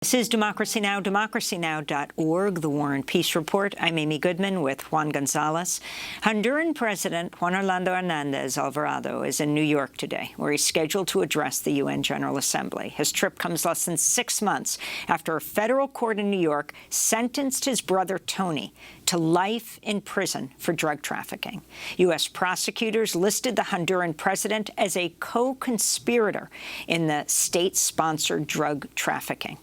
This is Democracy Now!, democracynow.org, The War and Peace Report. I'm Amy Goodman with Juan Gonzalez. Honduran President Juan Hernández Alvarado is in New York today, where he's scheduled to address the UN General Assembly. His trip comes less than 6 months after a federal court in New York sentenced his brother Tony to life in prison for drug trafficking. U.S. prosecutors listed the Honduran president as a co-conspirator in the state-sponsored drug trafficking.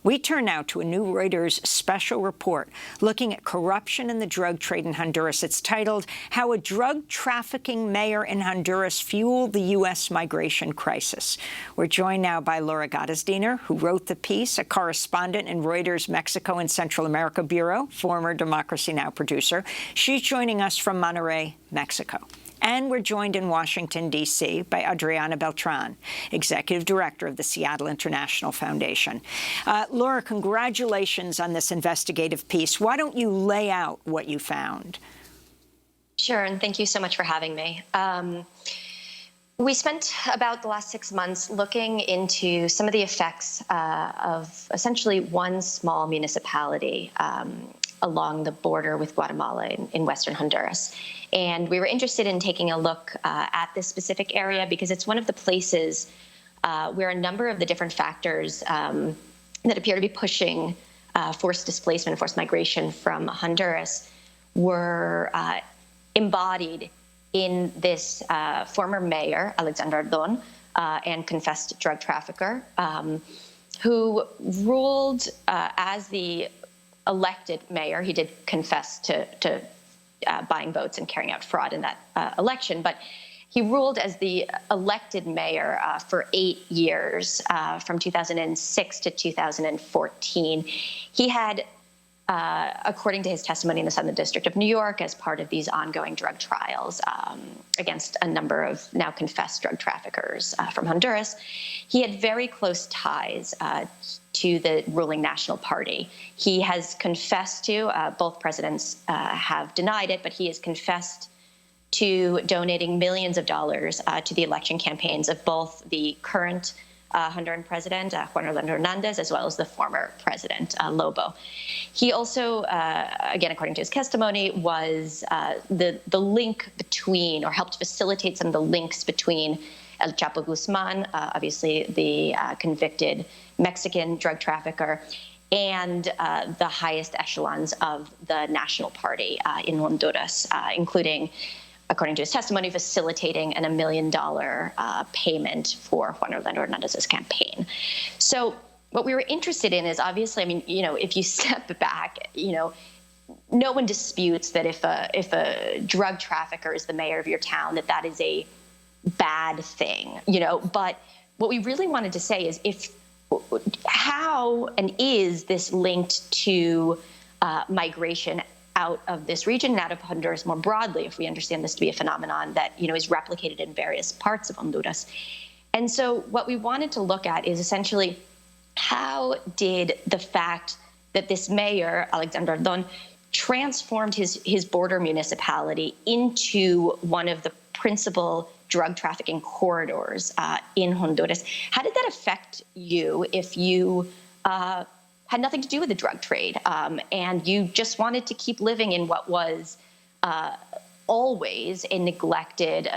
We turn now to a new Reuters special report looking at corruption in the drug trade in Honduras. It's titled, How a Drug Trafficking Mayor in Honduras Fueled the U.S. Migration Crisis. We're joined now by Laura Gottesdiener, who wrote the piece, a correspondent in Reuters Mexico and Central America Bureau, former Democracy Now! Producer. She's joining us from Monterrey, Mexico. And we're joined in Washington, D.C. by Adriana Beltrán, Executive Director of the Seattle International Foundation. Laura, congratulations on this investigative piece. Why don't you lay out what you found? Sure, and thank you so much for having me. We spent about the last 6 months looking into some of the effects of essentially one small municipality along the border with Guatemala in western Honduras. And we were interested in taking a look at this specific area because it's one of the places where a number of the different factors that appear to be pushing forced displacement, forced migration from Honduras were embodied in this former mayor, Alexander Ardón, and confessed drug trafficker, who ruled as the elected mayor. He did confess to buying votes and carrying out fraud in that election, but he ruled as the elected mayor for 8 years, from 2006 to 2014. He had, according to his testimony in the Southern District of New York, as part of these ongoing drug trials against a number of now confessed drug traffickers from Honduras, he had very close ties to the ruling National Party. He has confessed to, both presidents have denied it, but he has confessed to donating millions of dollars to the election campaigns of both the current Honduran president, Juan Hernández, as well as the former president, Lobo. He also, again, according to his testimony, was the link between, or helped facilitate some of the links between El Chapo Guzman, obviously the convicted Mexican drug trafficker, and the highest echelons of the National Party in Honduras, including, according to his testimony, facilitating $1 million payment for Juan Hernández's campaign. So what we were interested in is, obviously, I mean, if you step back, no one disputes that if a drug trafficker is the mayor of your town, that is a bad thing, But what we really wanted to say is how and is this linked to migration out of this region and out of Honduras more broadly, if we understand this to be a phenomenon that, is replicated in various parts of Honduras. And so what we wanted to look at is essentially how did the fact that this mayor, Alexander Ardón, transformed his border municipality into one of the principal drug trafficking corridors in Honduras, how did that affect you if you had nothing to do with the drug trade, and you just wanted to keep living in what was always a neglected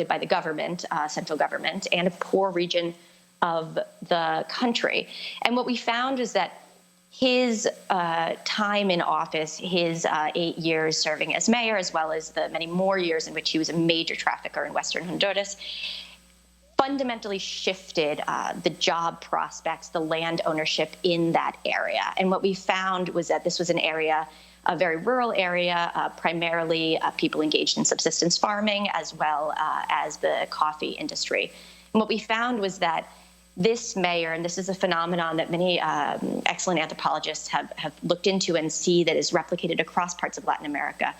by the government, central government, and a poor region of the country? And what we found is that his time in office, his 8 years serving as mayor, as well as the many more years in which he was a major trafficker in western Honduras, fundamentally shifted the job prospects, the land ownership in that area. And what we found was that this was an area, a very rural area, primarily people engaged in subsistence farming, as well as the coffee industry. And what we found was that this mayor, and this is a phenomenon that many excellent anthropologists have looked into and see that is replicated across parts of Latin America,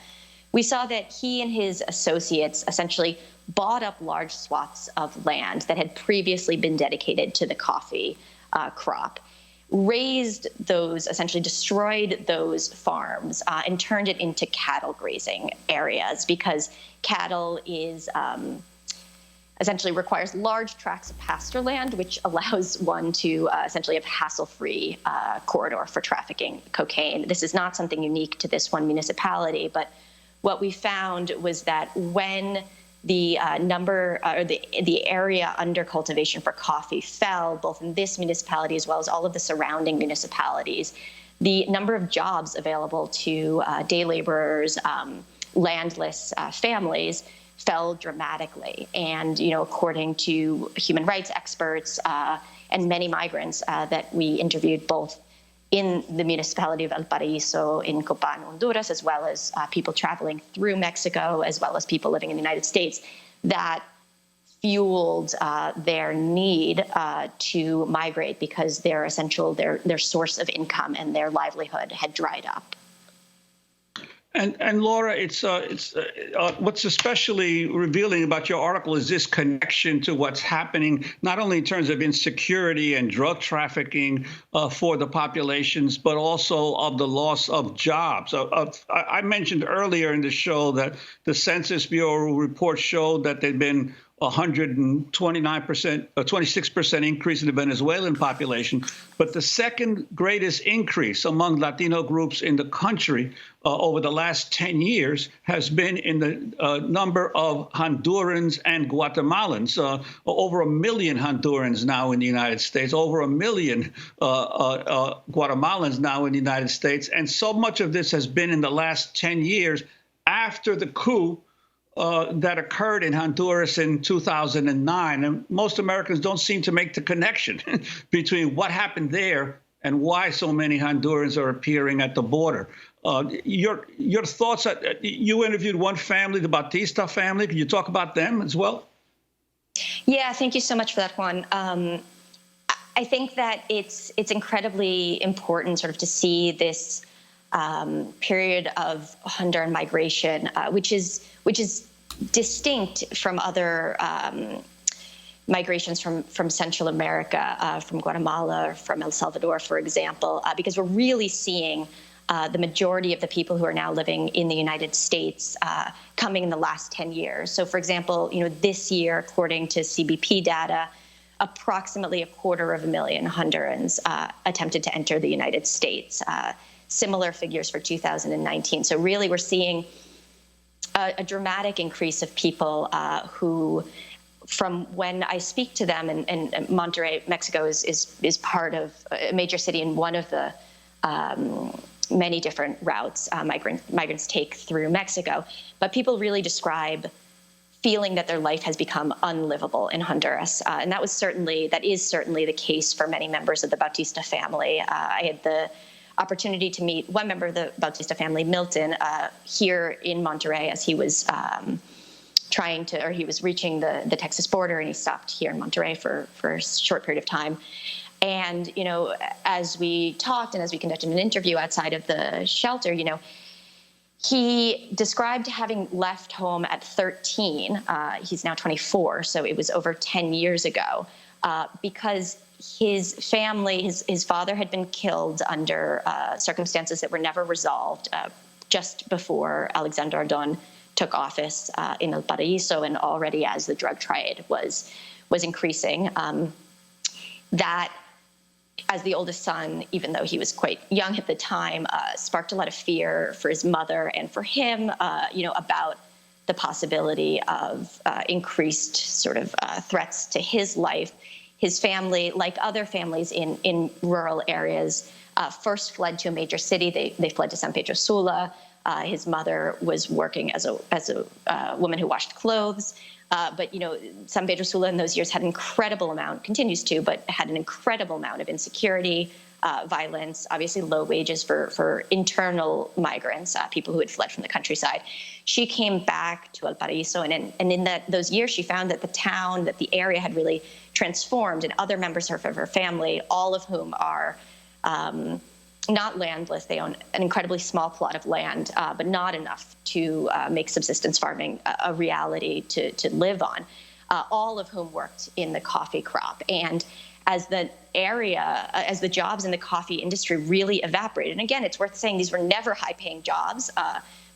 we saw that he and his associates essentially bought up large swaths of land that had previously been dedicated to the coffee crop, razed those, essentially destroyed those farms, and turned it into cattle grazing areas, because cattle is essentially requires large tracts of pasture land, which allows one to essentially have hassle-free corridor for trafficking cocaine. This is not something unique to this one municipality, but what we found was that when the the area under cultivation for coffee fell, both in this municipality as well as all of the surrounding municipalities, the number of jobs available to day laborers, landless families fell dramatically. And, according to human rights experts and many migrants that we interviewed both in the municipality of El Paraíso in Copan, Honduras, as well as people traveling through Mexico, as well as people living in the United States, that fueled their need to migrate because their source of income and their livelihood had dried up. And Laura, what's especially revealing about your article is this connection to what's happening, not only in terms of insecurity and drug trafficking for the populations, but also of the loss of jobs. I mentioned earlier in the show that the Census Bureau report showed that there'd been 26% increase in the Venezuelan population, but the second greatest increase among Latino groups in the country over the last 10 years has been in the number of Hondurans and Guatemalans. Over 1 million Hondurans now in the United States, over 1 million Guatemalans now in the United States. And so much of this has been in the last 10 years after the coup that occurred in Honduras in 2009. And most Americans don't seem to make the connection between what happened there and why so many Hondurans are appearing at the border. Your thoughts, you interviewed one family, the Bautista family. Can you talk about them as well? Yeah, thank you so much for that, Juan. I think that it's incredibly important sort of to see this period of Honduran migration, which is distinct from other migrations from Central America, from Guatemala, or from El Salvador, for example, because we're really seeing the majority of the people who are now living in the United States coming in the last 10 years. So, for example, this year, according to CBP data, approximately 250,000 Hondurans attempted to enter the United States. Similar figures for 2019. So really, we're seeing a dramatic increase of people who, from when I speak to them, and Monterrey, Mexico, is part of a major city and one of the many different routes migrants take through Mexico. But people really describe feeling that their life has become unlivable in Honduras, and that is certainly the case for many members of the Bautista family. I had the opportunity to meet one member of the Bautista family, Milton, here in Monterrey as he was he was reaching the Texas border, and he stopped here in Monterrey for a short period of time. And, as we talked and as we conducted an interview outside of the shelter, he described having left home at 13. He's now 24, so it was over 10 years ago, because his family, his father had been killed under circumstances that were never resolved just before Alexander Ardon took office in El Paraíso, and already as the drug trade was increasing. That, as the oldest son, even though he was quite young at the time, sparked a lot of fear for his mother and for him, about the possibility of increased sort of threats to his life. His family, like other families in rural areas, first fled to a major city. They fled to San Pedro Sula. His mother was working as a woman who washed clothes. But, San Pedro Sula in those years had an incredible amount, continues to, but had an incredible amount of insecurity, violence, obviously low wages for internal migrants, people who had fled from the countryside. She came back to El Paraíso, and in those years, she found that the area had really transformed, and other members of her family, all of whom are not landless. They own an incredibly small plot of land, but not enough to make subsistence farming a reality to live on, all of whom worked in the coffee crop. And as the jobs in the coffee industry really evaporated, and again, it's worth saying these were never high-paying jobs,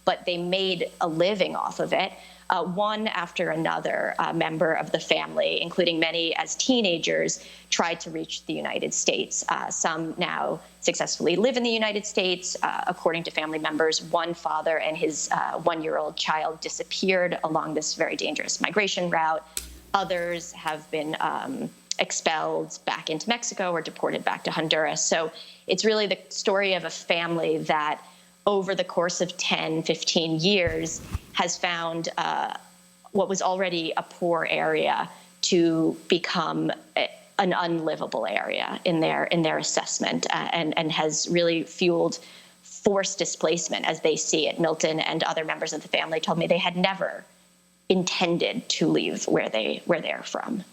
but they made a living off of it. One after another member of the family, including many as teenagers, tried to reach the United States. Some now successfully live in the United States. According to family members, one father and his one-year-old child disappeared along this very dangerous migration route. Others have been expelled back into Mexico or deported back to Honduras. So it's really the story of a family that over the course of 10, 15 years has found what was already a poor area to become an unlivable area in their assessment, and has really fueled forced displacement as they see it. Milton and other members of the family told me they had never intended to leave where they're from.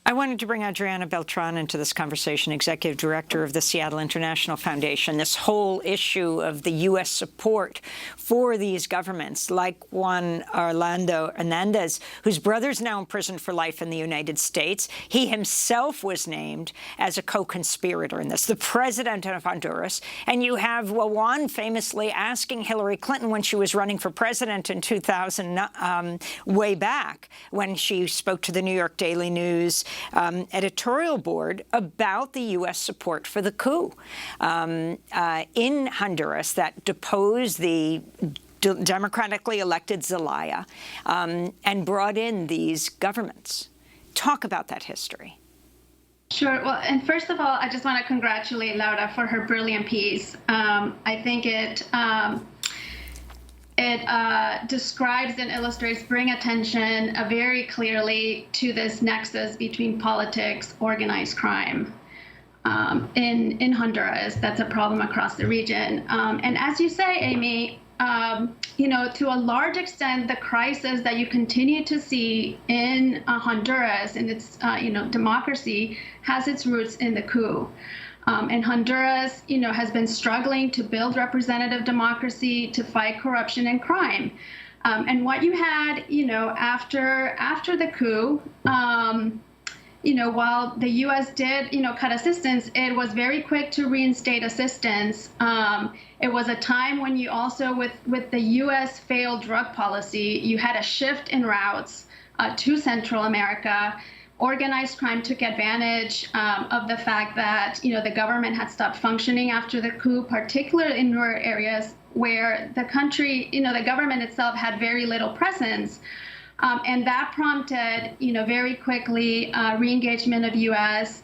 I wanted to bring Adriana Beltrán into this conversation, Executive Director of the Seattle International Foundation. This whole issue of the U.S. support for these governments, like Juan Orlando Hernández, whose brother's now imprisoned for life in the United States. He himself was named as a co-conspirator in this, the president of Honduras. And you have Juan famously asking Hillary Clinton when she was running for president in 2000, way back, when she spoke to the New York Daily News editorial board about the U.S. support for the coup in Honduras that deposed the democratically elected Zelaya and brought in these governments. Talk about that history. Sure. Well, and first of all, I just want to congratulate Laura for her brilliant piece. I think it describes and illustrates, bring attention very clearly to this nexus between politics, organized crime in Honduras. That's a problem across the region. And as you say, Amy, to a large extent, the crisis that you continue to see in Honduras and its, democracy has its roots in the coup. And Honduras, has been struggling to build representative democracy, to fight corruption and crime. And what you had, after the coup, while the U.S. did, cut assistance, it was very quick to reinstate assistance. It was a time when you also, with the U.S. failed drug policy, you had a shift in routes to Central America. Organized crime took advantage of the fact that, the government had stopped functioning after the coup, particularly in rural areas where the country, the government itself had very little presence. And that prompted, very quickly re-engagement of U.S.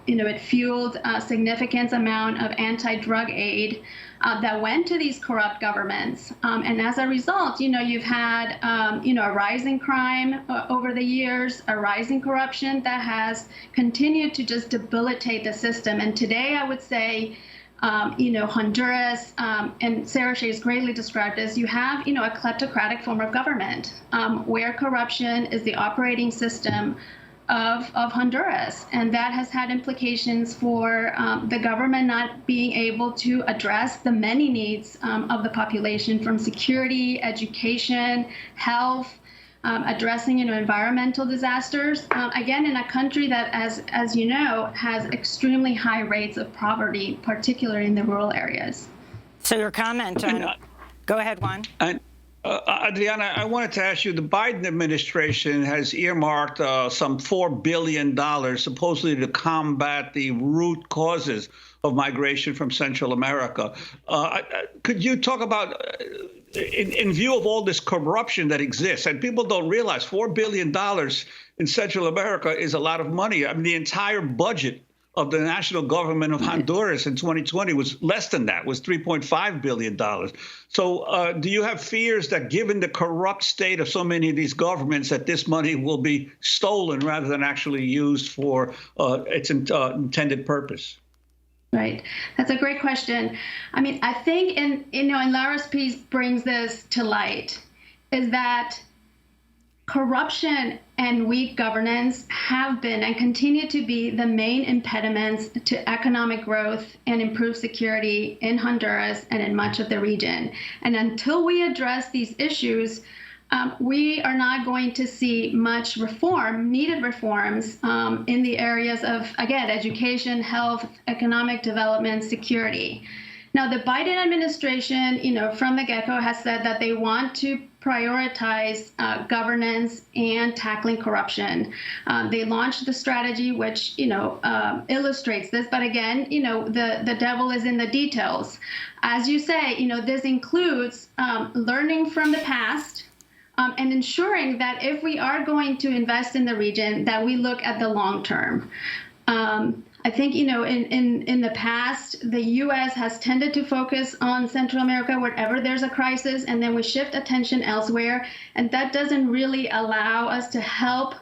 It fueled a significant amount of anti-drug aid that went to these corrupt governments. And as a result, you've had, a rising crime over the years, a rising corruption that has continued to just debilitate the system. And today, I would say, Honduras, and Sarah Shea has greatly described this, you have, a kleptocratic form of government where corruption is the operating system of Honduras. And that has had implications for the government not being able to address the many needs of the population, from security, education, health, addressing, environmental disasters. Again, in a country that, as you know, has extremely high rates of poverty, particularly in the rural areas. So your comment on... Go ahead, Juan. Adriana, I wanted to ask you, the Biden administration has earmarked some $4 billion supposedly to combat the root causes of migration from Central America. Could you talk about, in view of all this corruption that exists, and people don't realize $4 billion in Central America is a lot of money. I mean, the entire budget of the national government of Honduras in 2020 was less than that, was $3.5 billion. So do you have fears that given the corrupt state of so many of these governments, that this money will be stolen rather than actually used for its intended purpose? Right. That's a great question. I mean, I think, and Laura's piece brings this to light, is that corruption and weak governance have been and continue to be the main impediments to economic growth and improved security in Honduras and in much of the region. And until we address these issues, we are not going to see much needed reforms in the areas of, again, education, health, economic development, security. Now, the Biden administration, from the get-go has said that they want to prioritize governance and tackling corruption. They launched the strategy, which, illustrates this. But again, the devil is in the details. As you say, this includes learning from the past, and ensuring that if we are going to invest in the region, that we look at the long term. I think, in the past, the U.S. has tended to focus on Central America wherever there's a crisis, and then we shift attention elsewhere. And that doesn't really allow us to help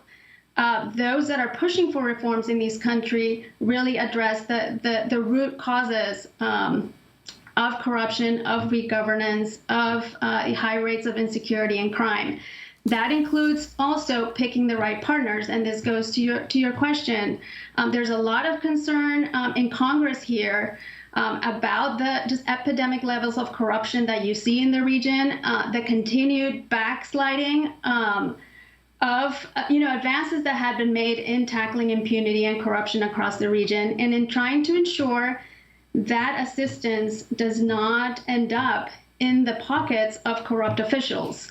those that are pushing for reforms in these countries really address the root causes of corruption, of weak governance, of high rates of insecurity and crime. That includes also picking the right partners, and this goes to your question. There's a lot of concern in Congress here about the just epidemic levels of corruption that you see in the region, the continued backsliding of advances that have been made in tackling impunity and corruption across the region, and in trying to ensure that assistance does not end up in the pockets of corrupt officials.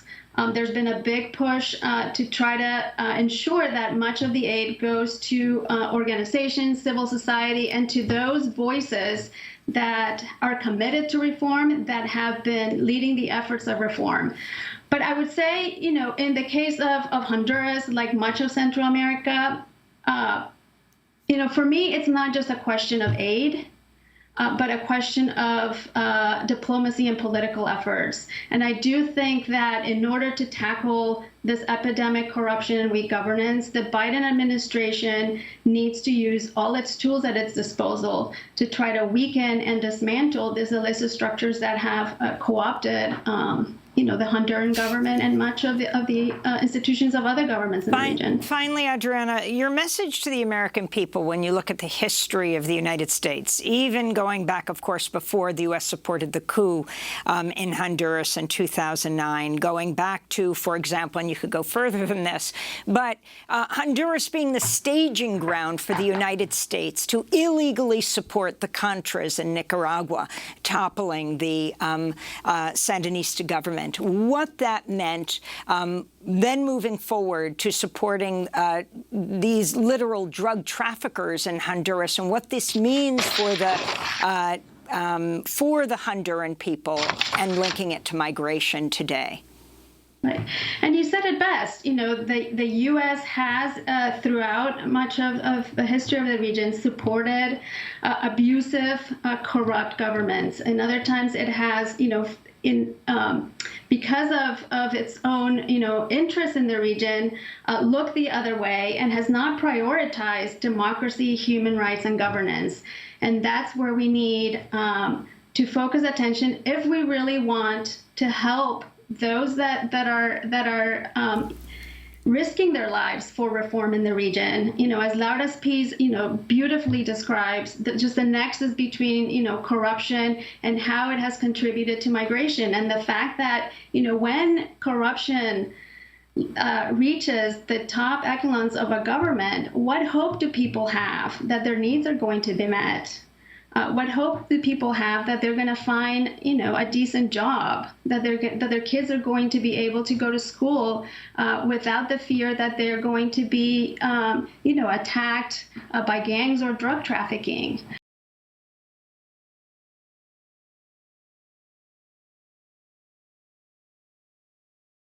There's been a big push to try to ensure that much of the aid goes to organizations, civil society, and to those voices that are committed to reform, that have been leading the efforts of reform. But I would say, in the case of Honduras, like much of Central America, for me, it's not just a question of aid, but a question of diplomacy and political efforts. And I do think that in order to tackle this epidemic corruption and weak governance, the Biden administration needs to use all its tools at its disposal to try to weaken and dismantle these illicit structures that have co-opted the Honduran government and much of the institutions of other governments in the region. Finally, Adriana, your message to the American people when you look at the history of the United States, even going back, of course, before the U.S. supported the coup in Honduras in 2009, going back to, for example, and you could go further than this, but Honduras being the staging ground for the United States to illegally support the Contras in Nicaragua, toppling the Sandinista government. What that meant then moving forward to supporting these literal drug traffickers in Honduras, and what this means for the Honduran people, and linking it to migration today. Right. And you said it best. The U.S. has, throughout much of the history of the region, supported abusive, corrupt governments. And other times it has, because of its own, interest in the region, looked the other way and has not prioritized democracy, human rights, and governance. And that's where we need to focus attention if we really want to help those that are risking their lives for reform in the region. As Laura's piece, beautifully describes just the nexus between, corruption and how it has contributed to migration, and the fact that, when corruption reaches the top echelons of a government, what hope do people have that their needs are going to be met? What hope do people have that they're going to find, a decent job, that their kids are going to be able to go to school without the fear that they're going to be, attacked by gangs or drug trafficking?